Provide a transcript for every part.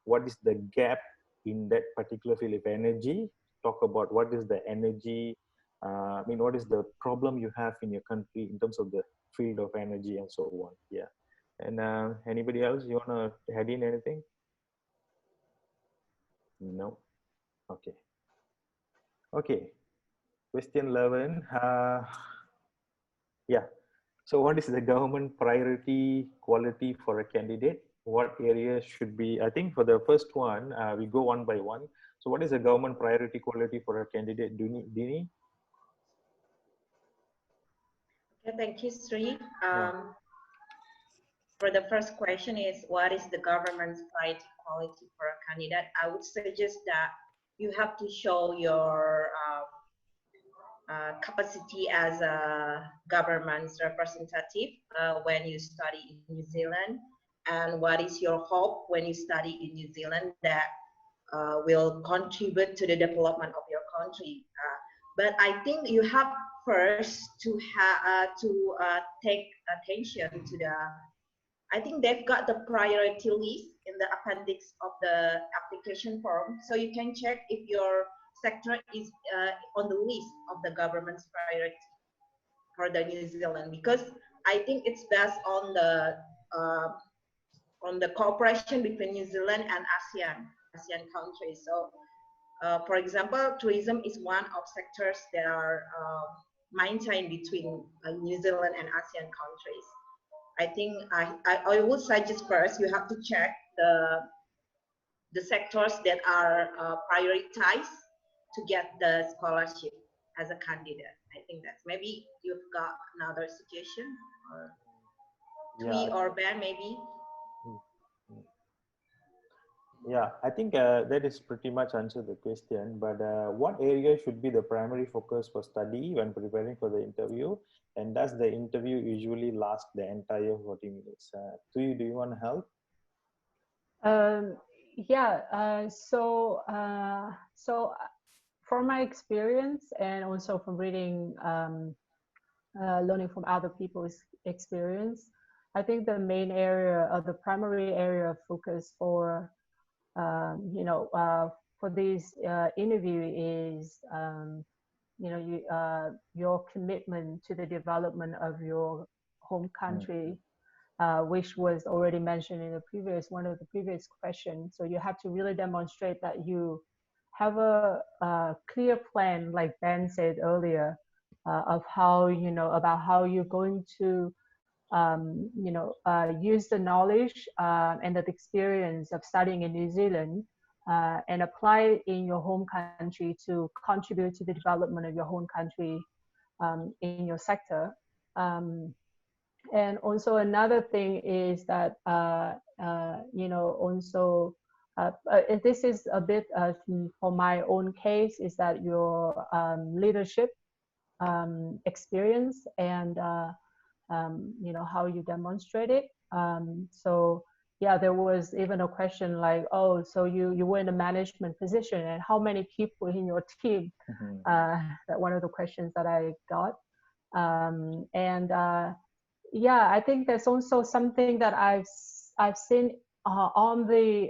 what is the gap in that particular field of energy, talk about what is the energy, I mean, what is the problem you have in your country in terms of the field of energy and so on. Yeah. And anybody else, you want to add in anything? No. Okay. Okay. Question 11. Yeah. So what is the government priority quality for a candidate? What areas should be, I think for the first one, we go one by one. So what is the government priority quality for a candidate, Dini? Okay, thank you, Sri. Yeah. For the first question is, what is the government's priority quality for a candidate? I would suggest that you have to show your capacity as a government's representative when you study in New Zealand, and what is your hope when you study in New Zealand that will contribute to the development of your country. But I think you have first to take attention to the, I think they've got the priority list in the appendix of the application form, so you can check if your sector is on the list of the government's priority for the New Zealand, because I think it's based on the cooperation between New Zealand and ASEAN countries. So, for example, tourism is one of sectors that are maintained between New Zealand and ASEAN countries. I think I would suggest first you have to check the sectors that are prioritized to get the scholarship as a candidate. I think that's, maybe you've got another suggestion, or Tui or Ben maybe. Yeah, I think that is pretty much answered the question, but what area should be the primary focus for study when preparing for the interview? And does the interview usually last the entire 40 minutes? Tui, do you want to help? Yeah, so from my experience and also from reading, learning from other people's experience, I think the main area or the primary area of focus for for this interview is your commitment to the development of your home country, which was already mentioned in the one of the previous questions. So you have to really demonstrate that you have a clear plan, like Ben said earlier, of how about how you're going to use the knowledge and the experience of studying in New Zealand and apply it in your home country to contribute to the development of your home country in your sector. And also another thing is that, this is a bit for my own case, is that your leadership experience and how you demonstrate it. So yeah, there was even a question like, oh, so you were in a management position, and how many people in your team? That one of the questions that I got. Yeah, I think there's also something that I've seen on the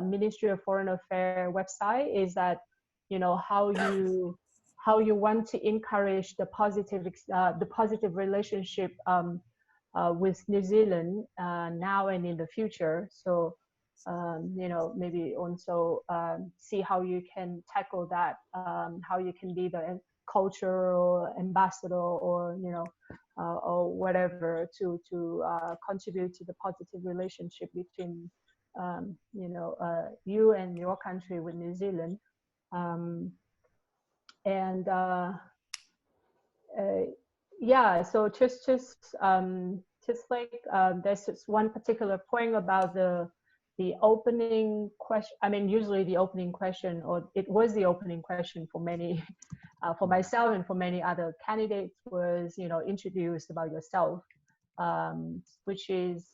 Ministry of Foreign Affairs website, is that how you want to encourage the positive relationship with New Zealand now and in the future. So maybe also see how you can tackle that, how you can be the cultural ambassador or whatever to contribute to the positive relationship between you and your country with New Zealand. Yeah, so just like there's just one particular point about the opening question. I mean, usually the opening question, or it was the opening question for many, for myself and for many other candidates, was introduce about yourself, which is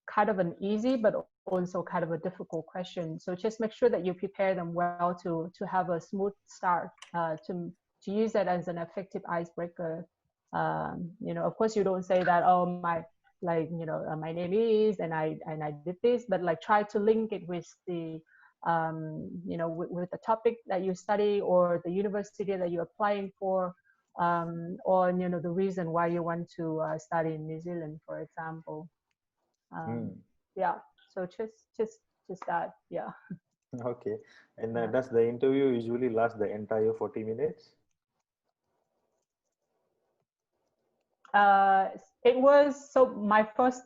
kind of an easy but also kind of a difficult question. So just make sure that you prepare them well to have a smooth start, to use that as an effective icebreaker. Of course, you don't say that, oh, like, you know, my name is, and I did this, but like try to link it with the, you know, with the topic that you study or the university that you're applying for, or, you know, the reason why you want to study in New Zealand, for example. Mm. Yeah, so just that, yeah. Okay. And Yeah. does the interview usually last the entire 40 minutes? It was, so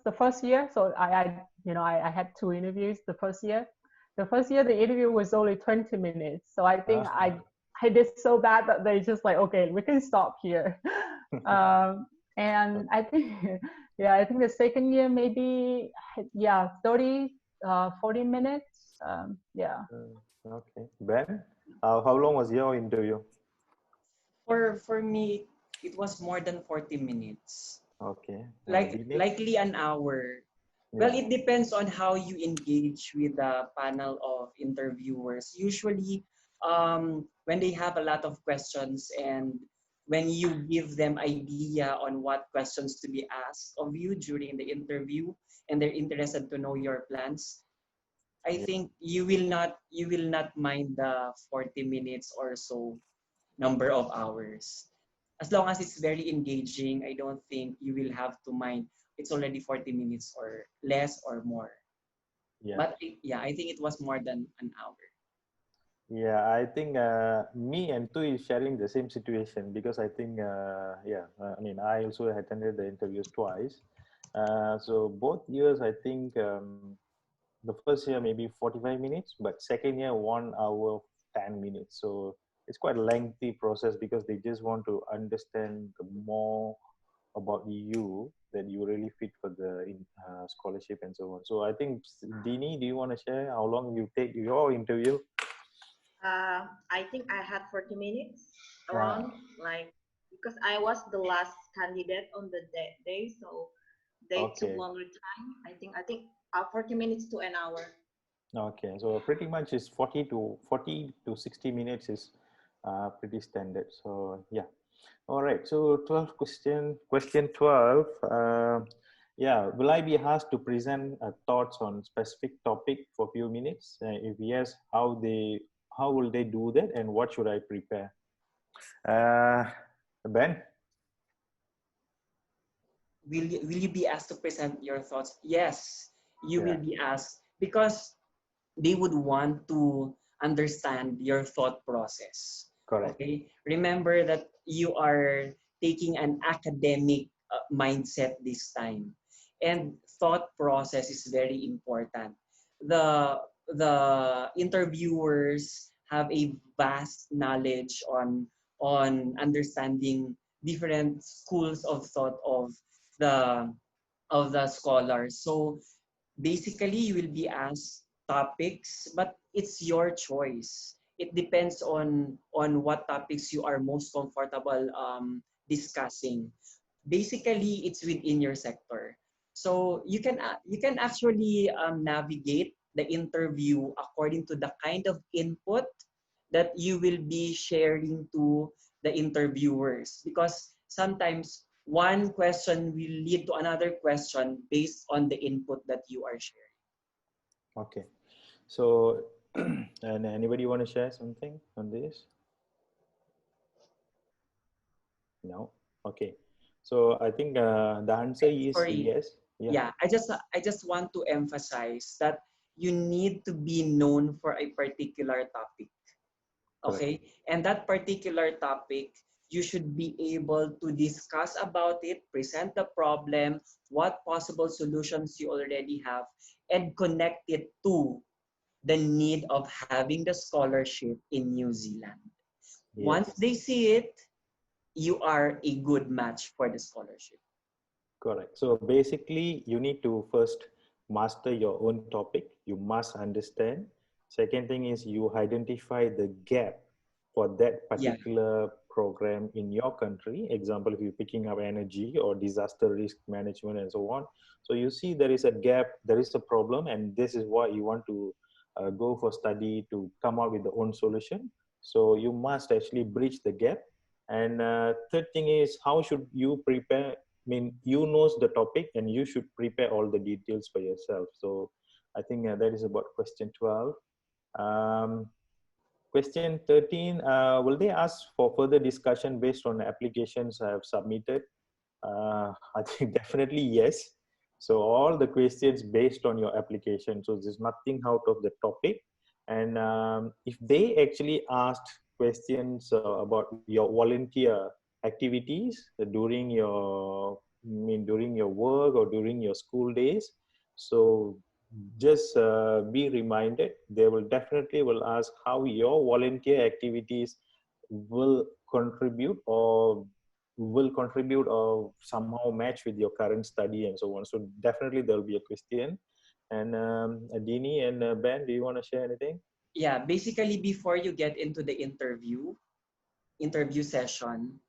the first year, so I you know, I had two interviews the first year. The first year, the interview was only 20 minutes. So I think Ah. I did so bad that they just like, okay, we can stop here. And I think, yeah, I think the second year, maybe, yeah, 30, 40 minutes. Yeah. Okay. Ben, how long was your interview? For me, it was more than 40 minutes. Okay. Dinesh? Likely an hour. Well, Yeah. it depends on how you engage with the panel of interviewers. Usually, when they have a lot of questions and when you give them idea on what questions to be asked of you during the interview and they're interested to know your plans, I Yeah. think you will not mind the 40 minutes or so number of hours. As long as it's very engaging, I don't think you will have to mind it's already 40 minutes or less or more. Yeah. But yeah, I think it was more than an hour. Yeah, I think me and Tu is sharing the same situation because I think, I mean, I also attended the interviews twice. So both years, I think the first year maybe 45 minutes, but second year 1 hour 10 minutes. So it's quite a lengthy process because they just want to understand more about you that you really fit for the scholarship and so on. So I think Dini, do you want to share how long you take your interview? I think I had 40 minutes Ah, around, like, because I was the last candidate on the day, so they took okay. longer time. I think 40 minutes to an hour. Okay, so pretty much is 40 to 60 minutes is pretty standard. So yeah, all right. So 12 question 12. Yeah, will I be asked to present thoughts on specific topic for a few minutes? If yes, how will they do that, and what should I prepare? Uh, Ben? Will you be asked to present your thoughts? Yes, you Yeah, will be asked because they would want to understand your thought process. correct. Okay? Remember that you are taking an academic mindset this time. And thought process is very important. The interviewers have a vast knowledge on understanding different schools of thought the the scholars. So basically you will be asked topics, but it's your choice. It depends on what topics you are most comfortable discussing. Basically it's within your sector, so you can actually navigate the interview according to the kind of input that you will be sharing to the interviewers, because sometimes one question will lead to another question based on the input that you are sharing. Okay. So, and anybody want to share something on this? No. Okay. So I think the answer is Sorry, yes. Yeah. yeah, I just want to emphasize that you need to be known for a particular topic. Correct. Okay, and that particular topic you should be able to discuss about it, present the problem, what possible solutions you already have, and connect it to the need of having the scholarship in New Zealand. Once Yes. they see it, you are a good match for the scholarship. Correct. So basically, you need to first master your own topic. You must understand. Second thing is you identify the gap for that Yeah, particular program in your country. Example, if you're picking up energy or disaster risk management and so on. So you see there is a gap, there is a problem, and this is what you want to go for study to come out with the own solution. So you must actually bridge the gap. And third thing is how should you prepare mean, you knows the topic and you should prepare all the details for yourself. So I think that is about question 12. Question 13, will they ask for further discussion based on the applications I have submitted? I think definitely yes. So all the questions based on your application. So there's nothing out of the topic. And if they actually asked questions about your volunteer activities during your, during your work or during your school days, so just be reminded, they will definitely will ask how your volunteer activities will contribute or somehow match with your current study and so on. So definitely there'll be a question. And Dini and Ben, do you want to share anything? Yeah, basically before you get into the interview session,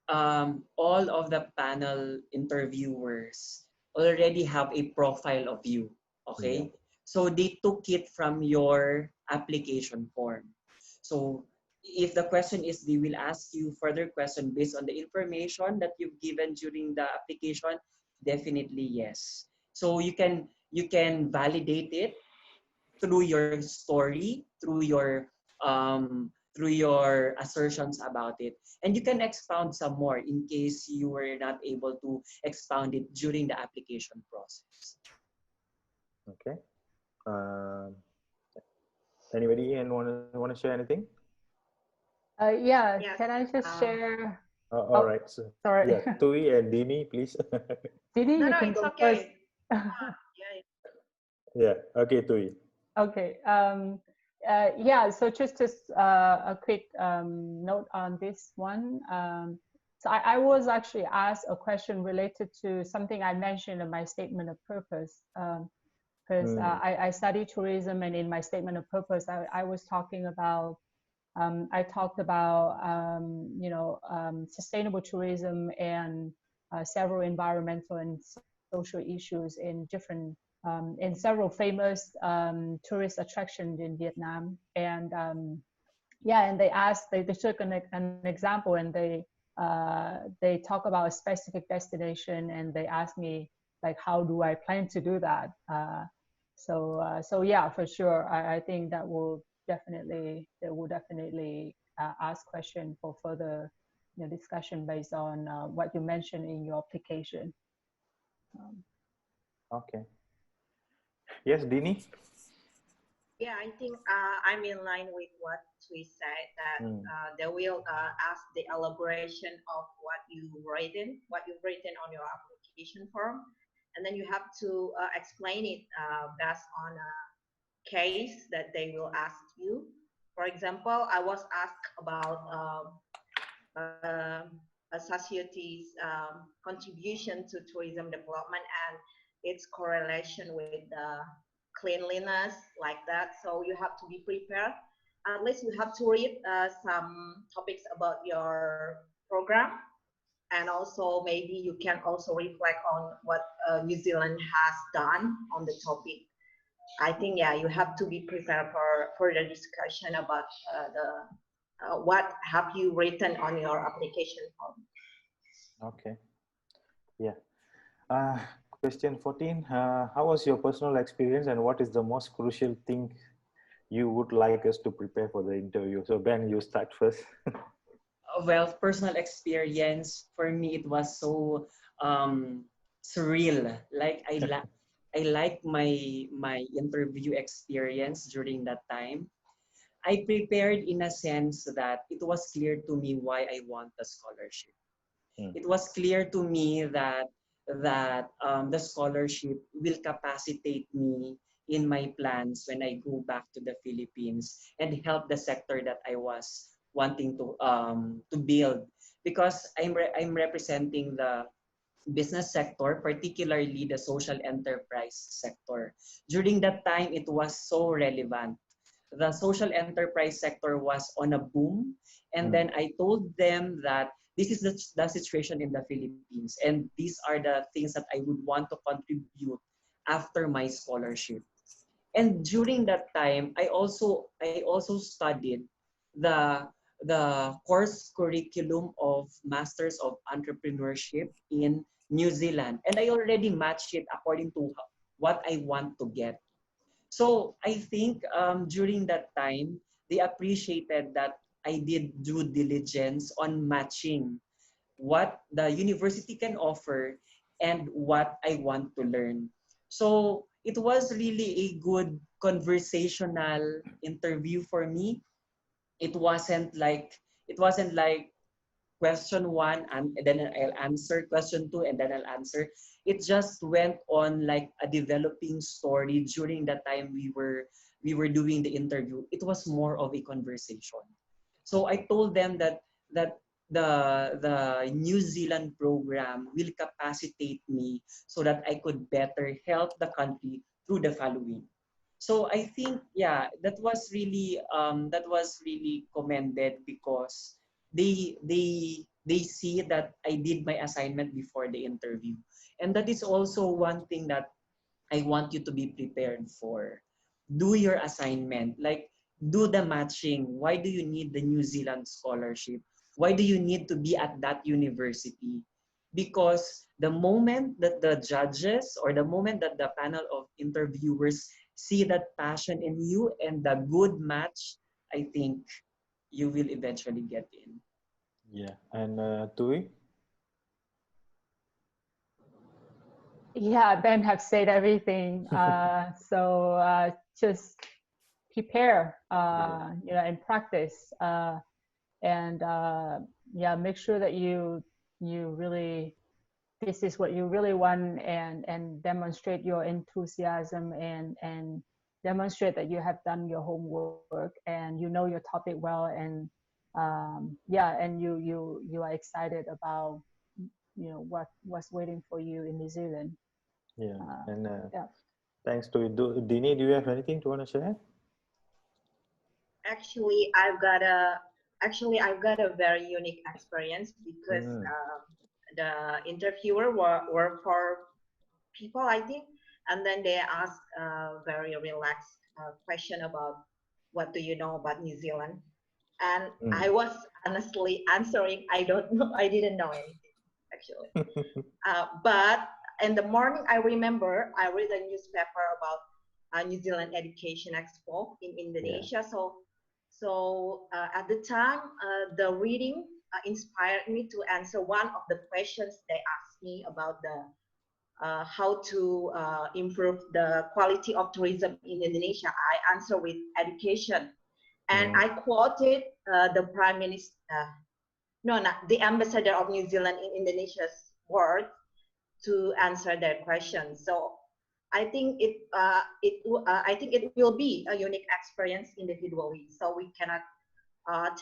all of the panel interviewers already have a profile of you, okay? Yeah. So they took it from your application form. So if the question is, they will ask you further question based on the information that you've given during the application, definitely yes. So you can validate it through your story, through your assertions about it, and you can expound some more in case you were not able to expound it during the application process. Okay. Um, Anybody and want to share anything? Yeah, Yes. can I just share? All Oh, right. So, sorry. yeah, Tui and Dini, please. Didi, No, you no, can it's go first. okay. Yeah. Yeah. Okay, Tui. Okay. Yeah, so just a quick note on this one. So I was actually asked a question related to something I mentioned in my statement of purpose. Because I study tourism, and in my statement of purpose, I was talking about, I talked about, sustainable tourism and several environmental and social issues in different, in several famous tourist attractions in Vietnam. And yeah, and they asked, they took an example, and they talk about a specific destination, and they asked me, like, how do I plan to do that? So yeah, for sure, I think that will definitely, they will definitely ask question for further, discussion based on what you mentioned in your application. Okay. Yes, Dini. Yeah, I think I'm in line with what we said, that they will ask the elaboration of what you've written on your application form, and then you have to explain it based on a case that they will ask you. For example, I was asked about a society's contribution to tourism development and its correlation with cleanliness, like that. So you have to be prepared. At least you have to read some topics about your program, and also maybe you can also reflect on what New Zealand has done on the topic. I think, yeah, you have to be prepared for the discussion about what have you written on your application form. Okay. Yeah. Question 14. How was your personal experience, and what is the most crucial thing you would like us to prepare for the interview? So Ben, you start first. Well, personal experience for me, it was so surreal. Like I like my interview experience during that time. I prepared in a sense that it was clear to me why I want the scholarship. It was clear to me that the scholarship will capacitate me in my plans when I go back to the Philippines and help the sector that I was wanting to build, because I'm representing the business sector, particularly the social enterprise sector. During that time, it was so relevant. The social enterprise sector was on a boom. And then I told them that this is the situation in the Philippines, and these are the things that I would want to contribute after my scholarship. And during that time, I also studied the the course curriculum of Masters of Entrepreneurship in New Zealand, and I already matched it according to what I want to get. So I think during that time, they appreciated that I did due diligence on matching what the university can offer and what I want to learn. So it was really a good conversational interview for me. It wasn't like question one and then I'll answer question two and then I'll answer. It just went on like a developing story during the time we were doing the interview. It was more of a conversation. So I told them that the New Zealand program will capacitate me so that I could better help the country through the following. So I think that was really commended because they see that I did my assignment before the interview. And that is also one thing that I want you to be prepared for. Do your assignment, like do the matching. Why do you need the New Zealand scholarship? Why do you need to be at that university? Because the moment that the judges or the moment that the panel of interviewers see that passion in you and the good match, I think you will eventually get in. Yeah. And Tui? Yeah, Ben have said everything. So just prepare, and practice, and yeah, make sure that you really, this is what you really want, and demonstrate your enthusiasm, and demonstrate that you have done your homework and you know your topic well, and yeah, and you are excited about what's waiting for you in New Zealand. Yeah. And Yeah. thanks to you. Dini, do you have anything to want to share? Actually, I've got a very unique experience because the interviewer were for people, I think, and then they asked a very relaxed question about what do you know about New Zealand, and I was honestly answering I don't know, I didn't know anything actually. But in the morning, I remember I read a newspaper about New Zealand Education Expo in Indonesia. Yeah. So at the time, the reading inspired me to answer one of the questions they asked me about the how to improve the quality of tourism in Indonesia. I answer with education, and I quoted the Prime Minister, no, not the Ambassador of New Zealand in Indonesia's words to answer their question. So I think it will be a unique experience individually. So we cannot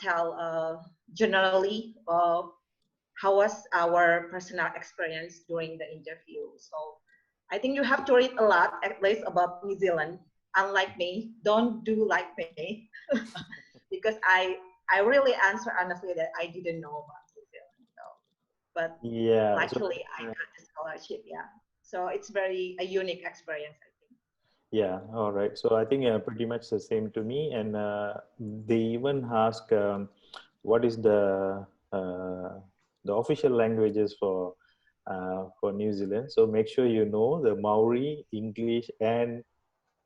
tell generally how was our personal experience during the interview. So I think you have to read a lot, at least about New Zealand. Unlike me, don't do like me, because I really answer honestly that I didn't know about New Zealand. So, but Yeah. luckily I got the scholarship. Yeah. So it's very a unique experience, I think. Yeah, all right. So I think pretty much the same to me. And they even ask what is the official languages for New Zealand. So make sure you know the Maori, English, and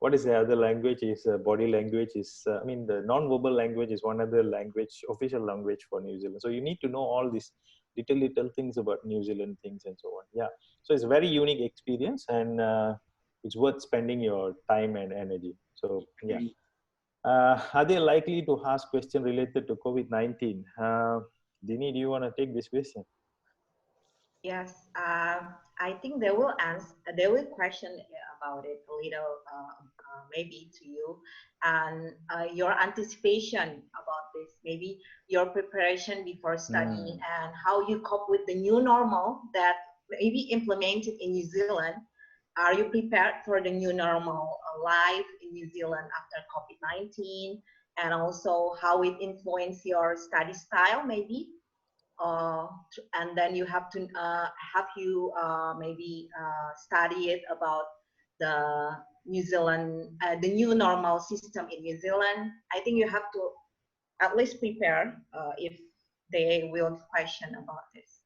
what is the other language is body language is I mean the non-verbal language is one other language, official language for New Zealand. So you need to know all these little things about New Zealand things and so on. Yeah. So it's a very unique experience, and it's worth spending your time and energy. So yeah. Are they likely to ask question related to COVID-19? Dini, do you want to take this question? Yes, I think they will answer. They will question about it a little, maybe to you, and your anticipation about this. Maybe your preparation before studying and how you cope with the new normal that may be implemented in New Zealand. Are you prepared for the new normal life in New Zealand after COVID-19, and also how it influence your study style, maybe? And then you have to maybe study it about the New Zealand, the new normal system in New Zealand. I think you have to at least prepare if they will question about this.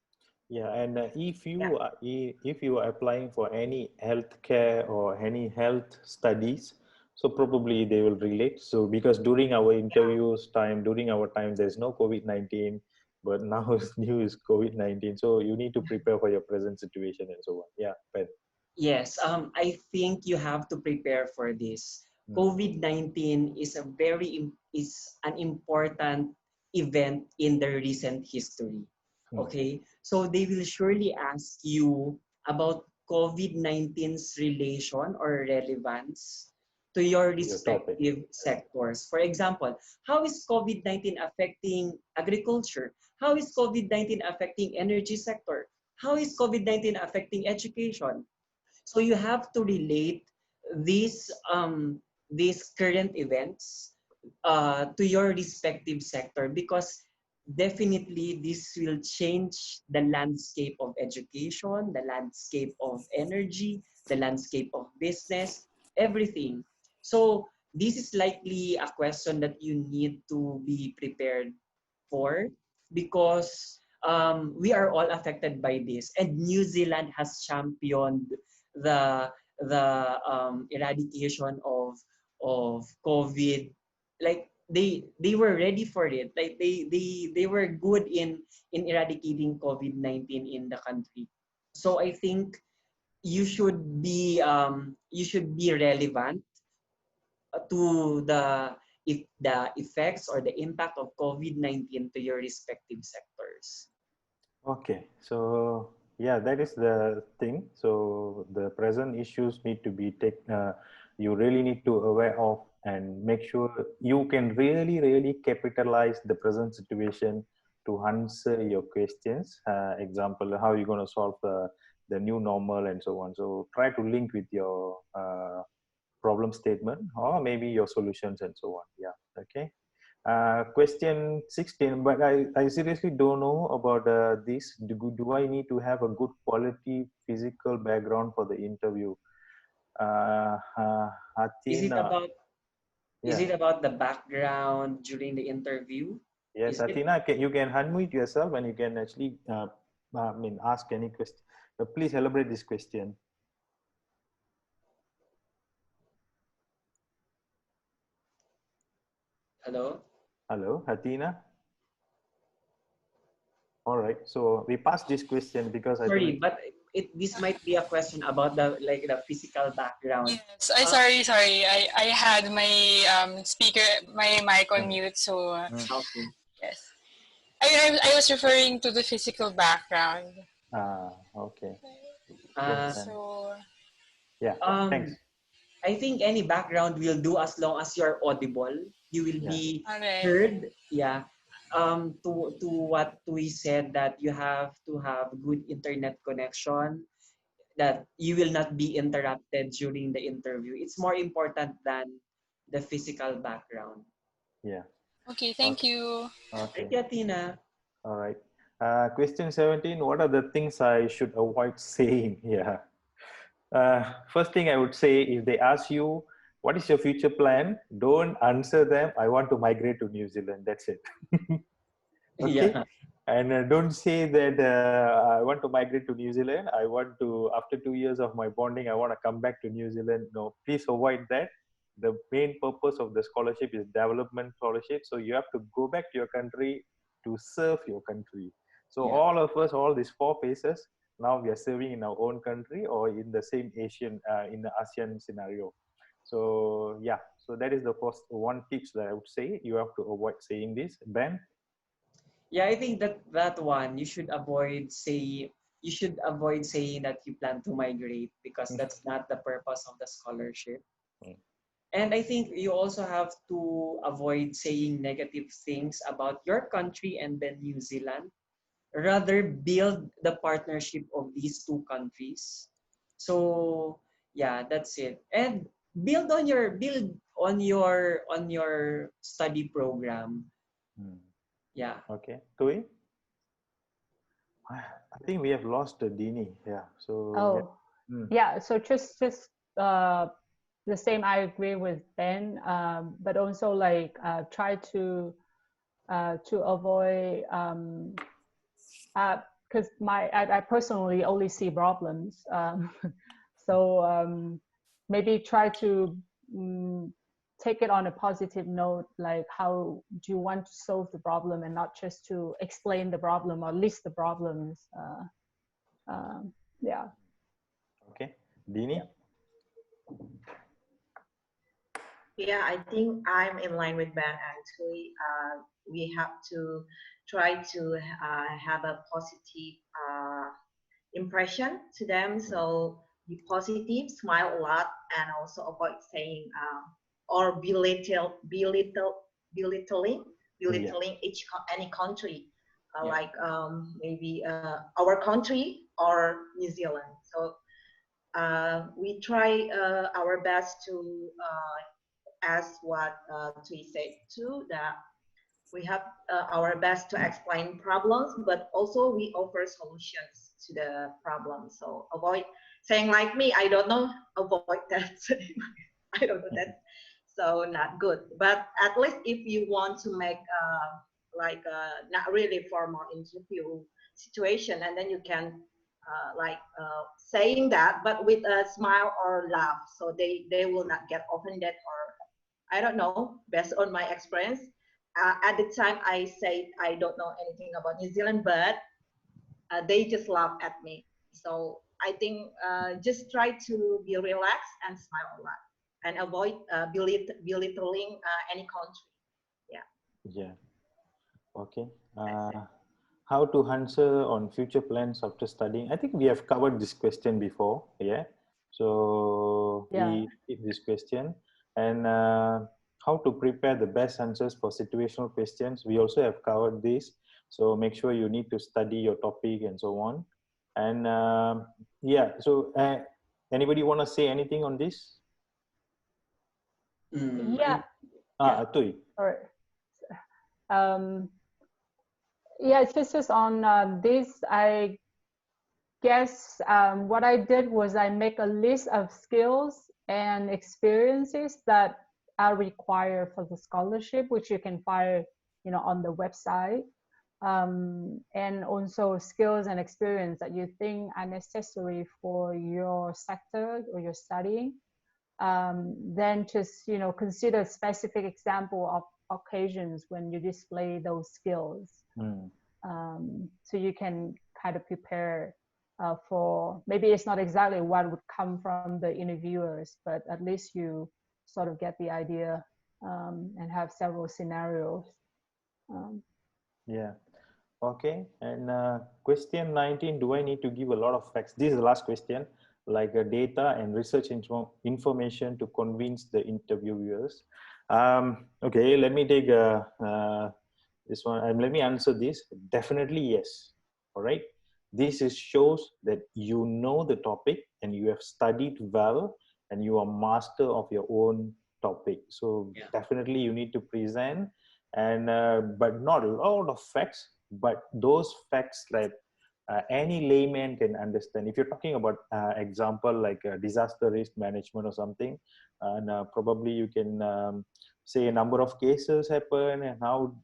Yeah, and if Yeah. you are if you are applying for any healthcare or any health studies, so probably they will relate. So because during our interviews time, during our time, there's no COVID-19, but now it's new is COVID-19. So you need to prepare for your present situation and so on. Yeah, Ben. Yes, I think you have to prepare for this. Mm. COVID-19 is is an important event in the recent history. Mm. Okay, so they will surely ask you about COVID-19's relation or relevance to your Your topic. respective sectors. For example, how is COVID-19 affecting agriculture? How is COVID-19 affecting energy sector? How is COVID-19 affecting education? So you have to relate these current events to your respective sector, because definitely this will change the landscape of education, the landscape of energy, the landscape of business, everything. So this is likely a question that you need to be prepared for, because we are all affected by this, and New Zealand has championed the eradication of COVID. Like they were ready for it. Like they were good in eradicating COVID-19 in the country. So I think you should be relevant to the effects or the impact of COVID-19 to your respective sectors. Okay, so yeah, that is the thing. So the present issues need to be you really need to aware of and make sure you can really capitalize the present situation to answer your questions. Example, how you're going to solve the new normal and so on. So try to link with your problem statement or maybe your solutions and so on. Yeah, okay. Question 16, but I seriously don't know about this. Do I need to have a good quality physical background for the interview? Is it Athena, about is yeah. it about the background during the interview? Yes, Is it? Athena, you can unmute yourself and you can actually, ask any question. Please elaborate this question. Hello? Hello, Athena. All right, so we passed this question because I think Sorry, but this might be a question about the physical background. Yes, I Uh, sorry. I had my speaker, my mic on Mm, mute. So mm. okay. yes, I was referring to the physical background. Okay, cool. Uh, So Yeah, thanks. um, I think any background will do as long as you're audible. You will Yeah. be alright. heard. Yeah. To what we said, that you have to have good internet connection, that you will not be interrupted during the interview. It's more important than the physical background. Yeah. Okay, thank Okay. you. Okay. Thank you, Athena. All right. Question 17. What are the things I should avoid saying? Yeah. First thing I would say, if they ask you, what is your future plan? Don't answer them, I want to migrate to New Zealand. That's it. Okay. Yeah. And don't say that I want to migrate to New Zealand. I want to, after 2 years of my bonding, I want to come back to New Zealand. No, please avoid that. The main purpose of the scholarship is development scholarship. So you have to go back to your country to serve your country. So Yeah. all of us, all these four phases, now we are serving in our own country or in the same in the ASEAN scenario. So yeah, so that is the first one tips that I would say. You have to avoid saying this. Ben? Yeah, I think that one you should avoid saying that you plan to migrate, because that's not the purpose of the scholarship. And I think you also have to avoid saying negative things about your country and then New Zealand. Rather build the partnership of these two countries. So yeah, that's it. And build on your study program. Hmm. Yeah. Okay. Tui? I think we have lost Dini. Yeah. So yeah. Oh, yeah. So just uh, the same. I agree with Ben, but also like try to to avoid because I personally only see problems. So maybe try to take it on a positive note, like how do you want to solve the problem and not just to explain the problem or list the problems. Yeah. Okay, Dini? Yeah, I think I'm in line with Ben actually. We have to try to have a positive impression to them. So be positive, smile a lot, and also avoid saying or belittling any country, like maybe our country or New Zealand. So we try our best to as what Tui said too, that we have our best to explain problems, but also we offer solutions to the problem. So avoid saying like me, I don't know, avoid that. I don't know that. So not good. But at least if you want to make like a not really formal interview situation, and then you can saying that, but with a smile or laugh, so they will not get offended or I don't know, based on my experience. At the time, I said I don't know anything about New Zealand, but they just laugh at me. So I think just try to be relaxed and smile a lot and avoid belittling any country. Yeah. Yeah. Okay. How to answer on future plans after studying? I think we have covered this question before. Yeah. So we keep this question. And how to prepare the best answers for situational questions. We also have covered this. So make sure you need to study your topic and so on. And yeah, so anybody want to say anything on this? Yeah. Tui. Sorry. Yeah, just on this, I guess what I did was I make a list of skills and experiences that are required for the scholarship, which you can find, on the website, and also skills and experience that you think are necessary for your sector or your studying. Then just consider specific example of occasions when you display those skills. So you can kind of prepare for, maybe it's not exactly what would come from the interviewers, but at least you sort of get the idea and have several scenarios. Yeah. Okay. And question 19, do I need to give a lot of facts? This is the last question, like data and research information to convince the interviewers. Okay, let me take this one and let me answer this. Definitely yes. All right. This shows that you know the topic and you have studied well and you are master of your own topic. So definitely you need to present, and but not a lot of facts, but those facts like any layman can understand. If you're talking about example like disaster risk management or something, and probably you can say a number of cases happen and how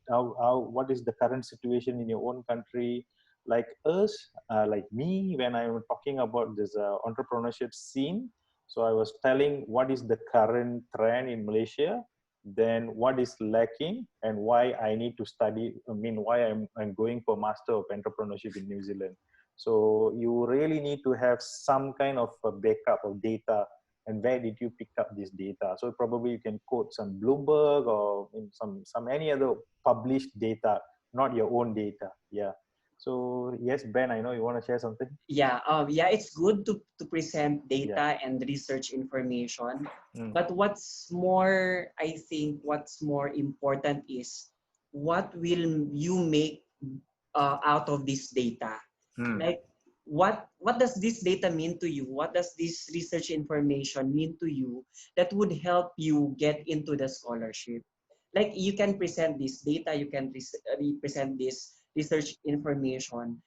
what is the current situation in your own country. Like us, like me, when I was talking about this entrepreneurship scene, so I was telling what is the current trend in Malaysia, then what is lacking, and why I need to study, why I'm going for Master of Entrepreneurship in New Zealand. So you really need to have some kind of a backup of data, and where did you pick up this data? So probably you can quote some Bloomberg or some any other published data, not your own data. Yeah. So yes, Ben, I know you want to share something. Yeah, it's good to present data and research information. But what's more, I think, what's more important is what will you make out of this data? Like, what does this data mean to you? What does this research information mean to you that would help you get into the scholarship? Like, you can present this data, you can present this research information,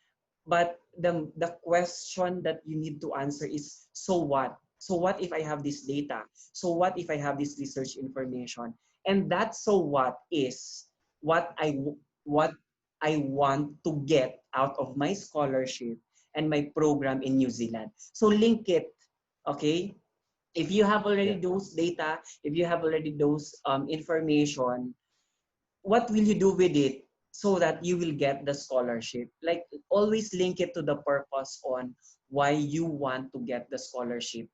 but the question that you need to answer is, so what? So what if I have this data? So what if I have this research information? And that so what is what I want to get out of my scholarship and my program in New Zealand. So link it, okay? If you have already Yeah. those data, if you have already those information, what will you do with it so that you will get the scholarship? Like always link it to the purpose on why you want to get the scholarship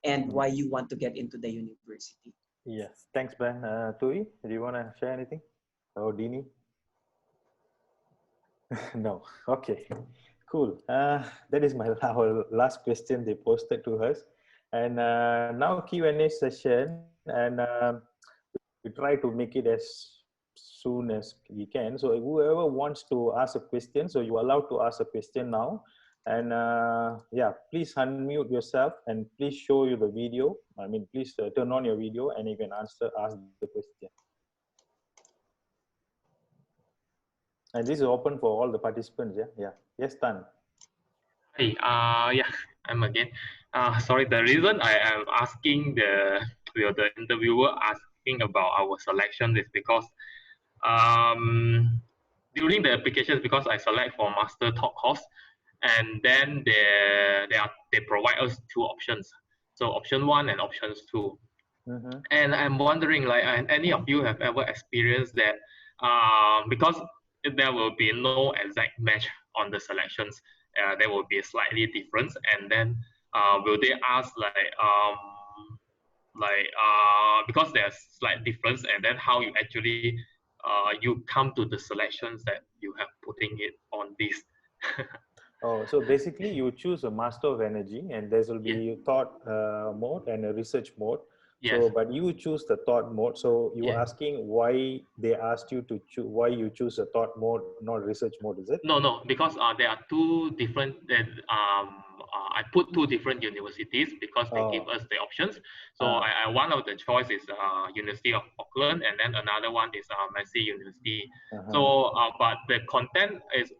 and Mm. why you want to get into the university. Yes. Thanks, Ben. Tui, do you want to share anything? Or Dini? No. Okay. Cool. That is my our last question they posted to us, and now Q&A session, and we try to make it as soon as we can. So whoever wants to ask a question, so you're allowed to ask a question now, and yeah, please unmute yourself and please show you the video. I mean, please turn on your video and you can ask the question. And this is open for all the participants. Yeah. Yeah. Yes, Tan. Hey, yeah, I'm again. Sorry, the reason I am asking the interviewer asking about our selection is because um, during the applications, because I select for master talk course, and then they provide us two options. So option one and options two. Mm-hmm. And I'm wondering, like, any of you have ever experienced that? Because there will be no exact match on the selections. There will be a slightly difference, and then will they ask because there's slight difference, and then how you actually you come to the selections that you have putting it on this. Oh, so basically you choose a master of energy and there will Yeah. be thought mode and a research mode. Yes. So, but you choose the thought mode. So you Yeah. asking why they asked you to choose, why you choose a thought mode, not research mode, is it? No, because there are two different. I put two different universities because they give Oh, us the options. So one of the choice is University of Auckland, and then another one is Massey University. So, but the content is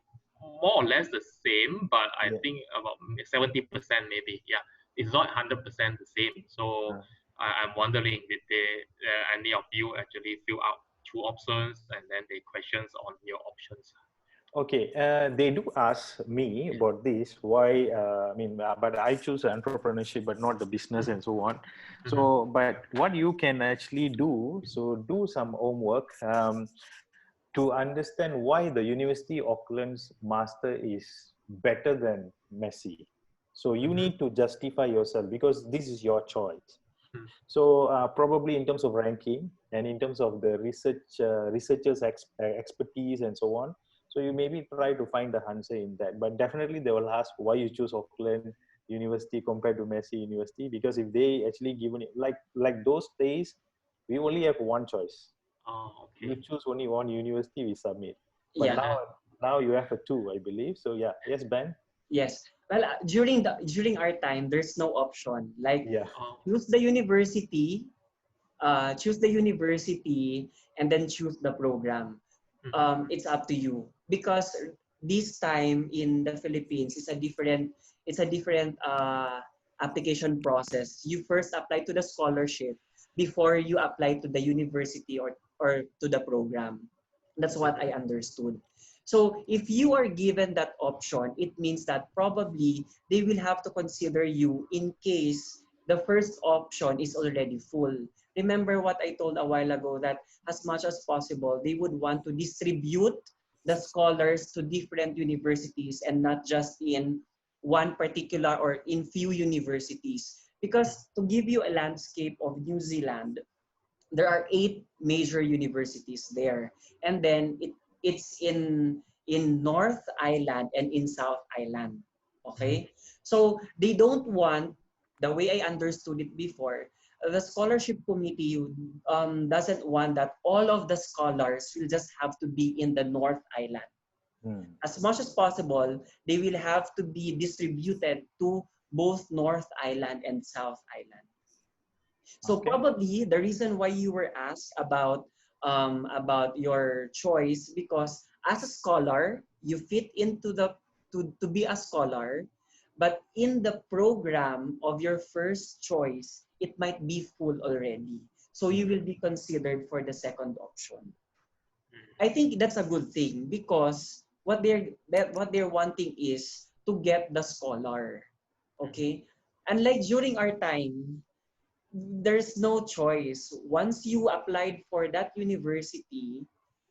more or less the same, but I yeah. think about 70% maybe. Yeah, it's not 100% the same. So I'm wondering, did any of you actually fill out two options and then the questions on your options? Okay, they do ask me about this. Why? I mean, but I choose entrepreneurship, but not the business and so on. So, but what you can actually do, so do some homework to understand why the University of Auckland's master is better than Messi. So you need to justify yourself because this is your choice. So probably in terms of ranking and in terms of the researchers' expertise and so on. So you maybe try to find the answer in that. But definitely they will ask why you choose Auckland University compared to Massey University, because if they actually given it like those days, we only have one choice. Oh, okay. You choose only one university, we submit. But Yeah. now you have a two, I believe. So yeah, yes, Ben. Yes. Well, during our time, there's no option. Like Yeah. choose the university, and then choose the program. It's up to you because this time in the Philippines is a different. It's a different application process. You first apply to the scholarship before you apply to the university or to the program. That's what I understood. So if you are given that option, it means that probably they will have to consider you in case the first option is already full. Remember what I told a while ago, that as much as possible, they would want to distribute the scholars to different universities and not just in one particular or in few universities. Because to give you a landscape of New Zealand, there are 8 major universities there, and then it's in North Island and in South Island. Okay, so they don't want, the way I understood it before, the scholarship committee doesn't want that all of the scholars will just have to be in the North Island. As much as possible, they will have to be distributed to both North Island and South Island. So Okay. probably the reason why you were asked about your choice, because as a scholar, you fit into to be a scholar, but in the program of your first choice, it might be full already. So you will be considered for the second option. I think that's a good thing because what they're wanting is to get the scholar. Okay? And like during our time, there's no choice. Once you applied for that university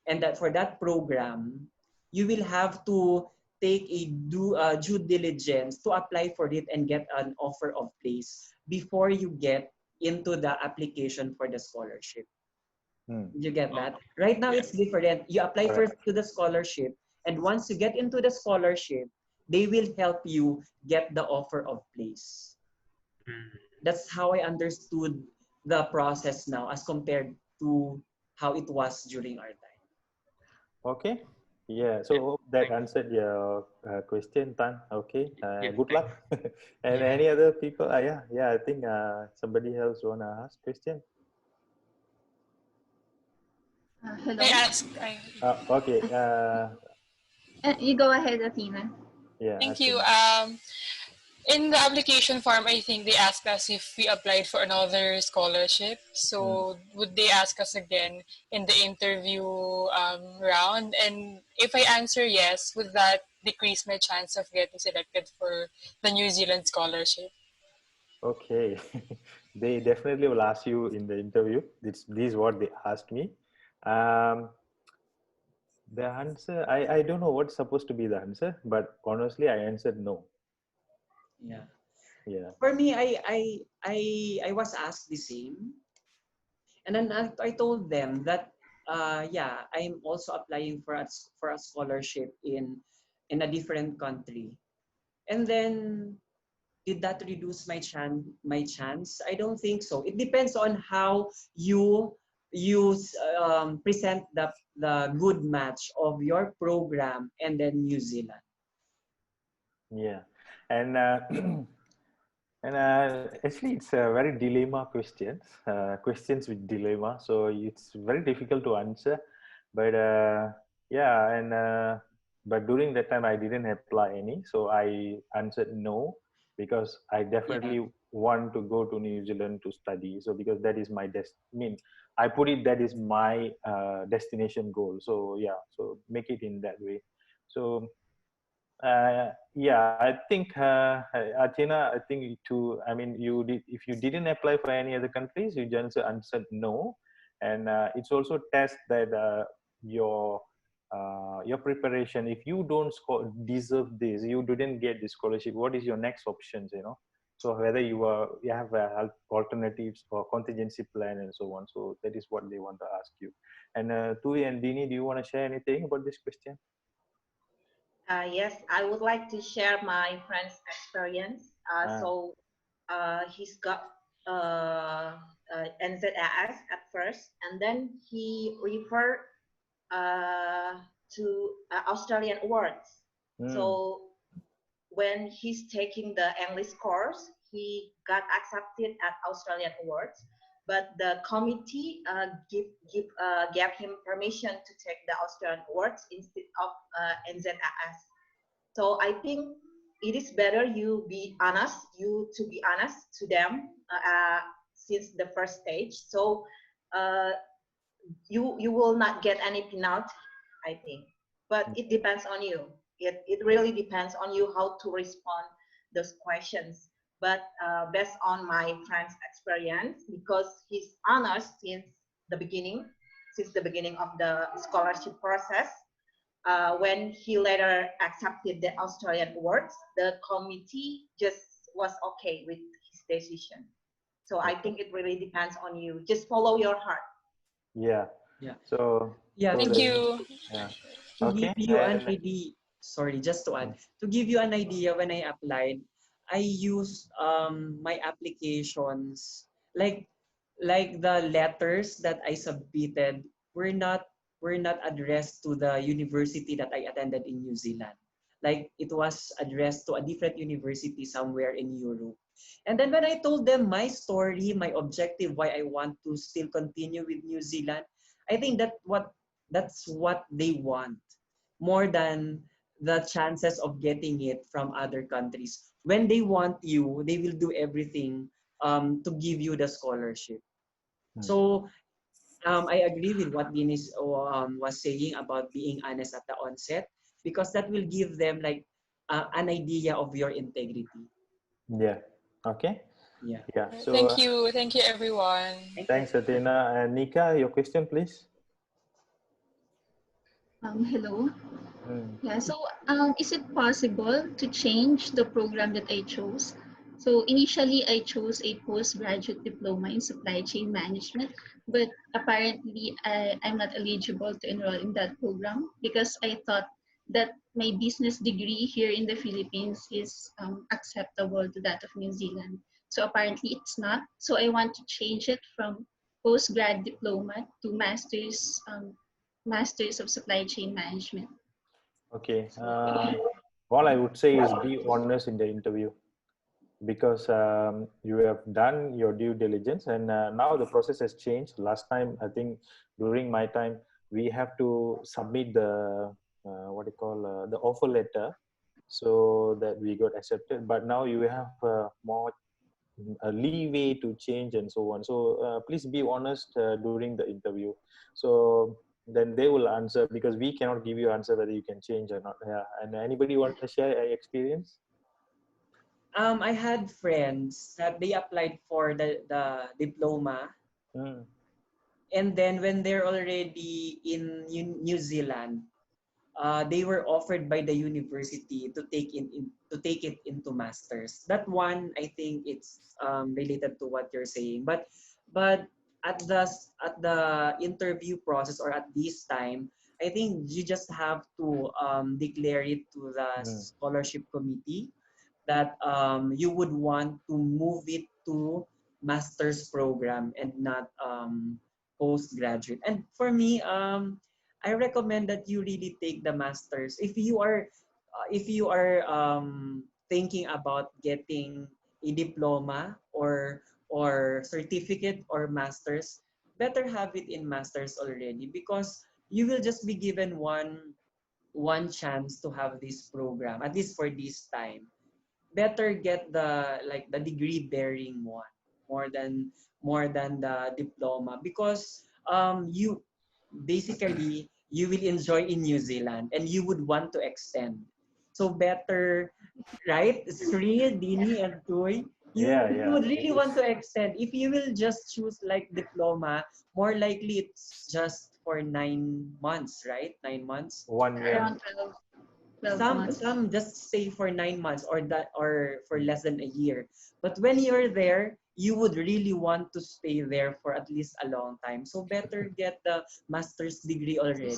and that for that program, you will have to take a due diligence to apply for it and get an offer of place before you get into the application for the scholarship. You get that? Right now, Yeah. it's different. You apply Correct. first to the scholarship, and once you get into the scholarship, they will help you get the offer of place. That's how I understood the process now as compared to how it was during our time. Okay. Yeah. So hope that answered your question, Tan. Okay. Yes, Good luck. And Yeah. any other people? Yeah. Yeah. I think somebody else wanna ask question. I Hello. ask. Okay. You go ahead, Athena. Yeah. Thank you. Athena. In the application form, I think they asked us if we applied for another scholarship. So would they ask us again in the interview round? And if I answer yes, would that decrease my chance of getting selected for the New Zealand scholarship? Okay. They definitely will ask you in the interview. This is what they asked me. Um, the answer, I don't know what's supposed to be the answer, but honestly, I answered no. Yeah. Yeah. For me, I was asked the same, and then I told them that yeah, I'm also applying for a scholarship in a different country. And then did that reduce my chance? I don't think so. It depends on how you present the good match of your program and then New Zealand. Yeah. And and actually, it's a very dilemma questions. Questions with dilemma. So it's very difficult to answer. But yeah, and but during that time, I didn't apply any. So I answered no because I Yeah. definitely want to go to New Zealand to study. So because that is my I mean, I put it that is my destination goal. So yeah, so make it in that way. So yeah, I think Athena, I think too. I mean, you did. If you didn't apply for any other countries, you just answered no, and it's also test that your preparation. If you don't deserve this, you didn't get the scholarship. What is your next options? You know. So whether you have alternatives or contingency plan and so on. So that is what they want to ask you. And Tui and Dini, do you want to share anything about this question? Yes, I would like to share my friend's experience. He's got NZAS at first, and then he referred to Australian Awards. So when he's taking the English course, he got accepted at Australian Awards, but the committee gave him permission to take the Australian Awards instead of NZAS. So I think it is better you to be honest to them since the first stage. So you will not get any penalty, I think. But it depends on you. It really depends on you how to respond those questions. But based on my friend's experience, because he's honest since the beginning of the scholarship process, when he later accepted the Australian Awards, the committee just was okay with his decision. So I think it really depends on you. Just follow your heart. Yeah. Yeah. So Yeah. Thank you. Yeah. To Okay. give you an idea, sorry, just to add, to give you an idea, when I applied, I used my applications like the letters that I submitted were not addressed to the university that I attended in New Zealand. Like it was addressed to a different university somewhere in Europe. And then when I told them my story, my objective, why I want to still continue with New Zealand, I think that's what they want more than the chances of getting it from other countries. When they want you, they will do everything to give you the scholarship. So I agree with what Dennis was saying about being honest at the onset, because that will give them like an idea of your integrity. Yeah. Okay. Yeah. Yeah. So Thank you, everyone. Thank you. thanks, Athena. And Nika, your question, please. Hello. Mm. Yeah, so is it possible to change the program that I chose? So initially, I chose a postgraduate diploma in supply chain management, but apparently, I'm not eligible to enroll in that program because I thought that my business degree here in the Philippines is acceptable to that of New Zealand. So apparently, it's not. So I want to change it from postgrad diploma to masters of supply chain management. Okay. So All I would say is be honest in the interview, because you have done your due diligence, and now the process has changed. Last time, I think during my time, we have to submit the what you call the offer letter, so that we got accepted. But now you have more a leeway to change and so on. So please be honest during the interview. So then they will answer, because we cannot give you answer whether you can change or not. Yeah. And anybody want to share any experience? I had friends that they applied for the diploma, Mm. and then when they're already in New Zealand, they were offered by the university to to take it into masters. That one, I think it's related to what you're saying. But at the interview process, or at this time, I think you just have to declare it to the Mm. scholarship committee that you would want to move it to master's program and not postgraduate. And for me, I recommend that you really take the masters if you are thinking about getting a diploma or certificate or masters. Better have it in masters already, because you will just be given one chance to have this program, at least for this time. Better get the degree bearing one, more than the diploma, because you basically you will enjoy in New Zealand and you would want to extend. So better, right? Sri, Dini, and Toy, Yeah, you yeah. would It really is want to extend. If you will just choose like diploma, more likely it's just for 9 months, right? 9 months. 1 year. around 12 some months. some just stay for 9 months, or for less than a year. But when you're there, you would really want to stay there for at least a long time. So better get the master's degree already.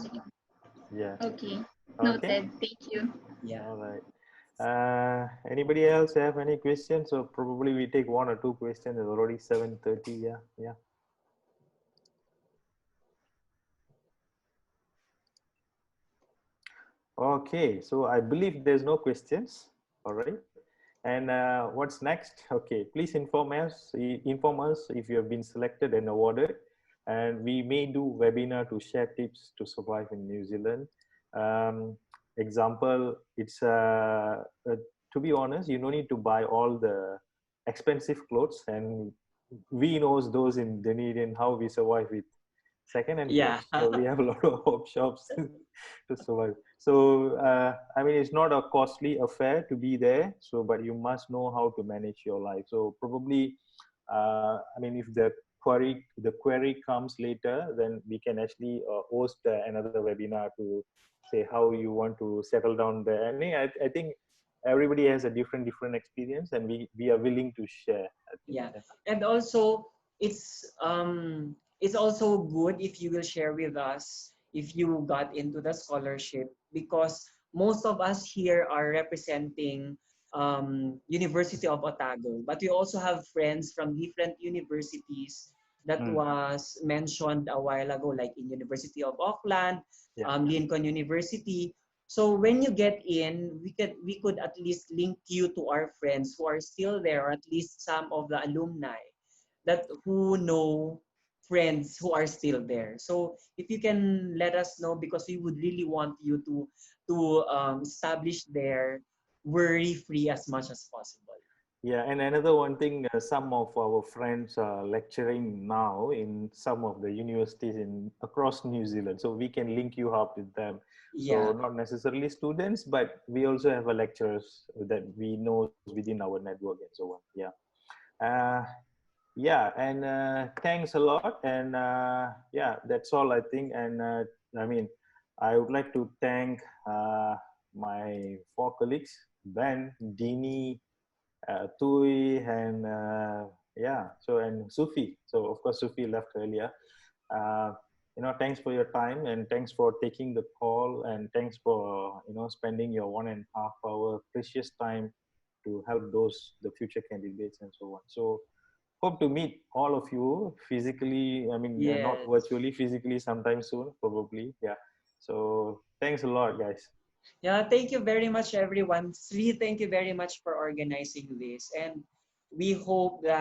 Yeah. Okay, Okay. noted. Thank you. Yeah. All right. Anybody else have any questions? So probably we take one or two questions. It's already 7:30. Yeah. Yeah. Okay. So I believe there's no questions. All right. And what's next? Okay, please inform us if you have been selected and awarded, and we may do webinar to share tips to survive in New Zealand. Example, it's to be honest, you don't need to buy all the expensive clothes, and we knows those in Dunedin how we survive with second-hand Yeah. clothes. So we have a lot of op shops to survive. So I mean, it's not a costly affair to be there. So, but you must know how to manage your life. So probably, I mean, if the query comes later, then we can actually host another webinar to say how you want to settle down there. And I think everybody has a different experience, and we are willing to share. I think. Yeah. And also, it's also good if you will share with us if you got into the scholarship, because most of us here are representing University of Otago, but we also have friends from different universities that Mm. was mentioned a while ago, like in University of Auckland, Yeah. Lincoln University. So when you get in, we could at least link you to our friends who are still there, or at least some of the alumni that who know friends who are still there. So if you can let us know, because we would really want you to establish their worry free as much as possible. Yeah, and another one thing, some of our friends are lecturing now in some of the universities in across New Zealand, so we can link you up with them. So Yeah. not necessarily students, but we also have a lecturers that we know within our network and so on. Yeah, uh, yeah, and thanks a lot. And yeah, that's all I think. And I mean, I would like to thank my four colleagues: Ben, Dini, Tui, and yeah, so and Sufi. So of course Sufi left earlier. Uh, thanks for your time and thanks for taking the call and thanks for spending your 1.5 hour precious time to help the future candidates and so on. So hope to meet all of you physically. I mean, not Yes. virtually, physically sometime soon, probably. Yeah. So thanks a lot, guys. Yeah, thank you very much, everyone. Sri, thank you very much for organizing this. And we hope that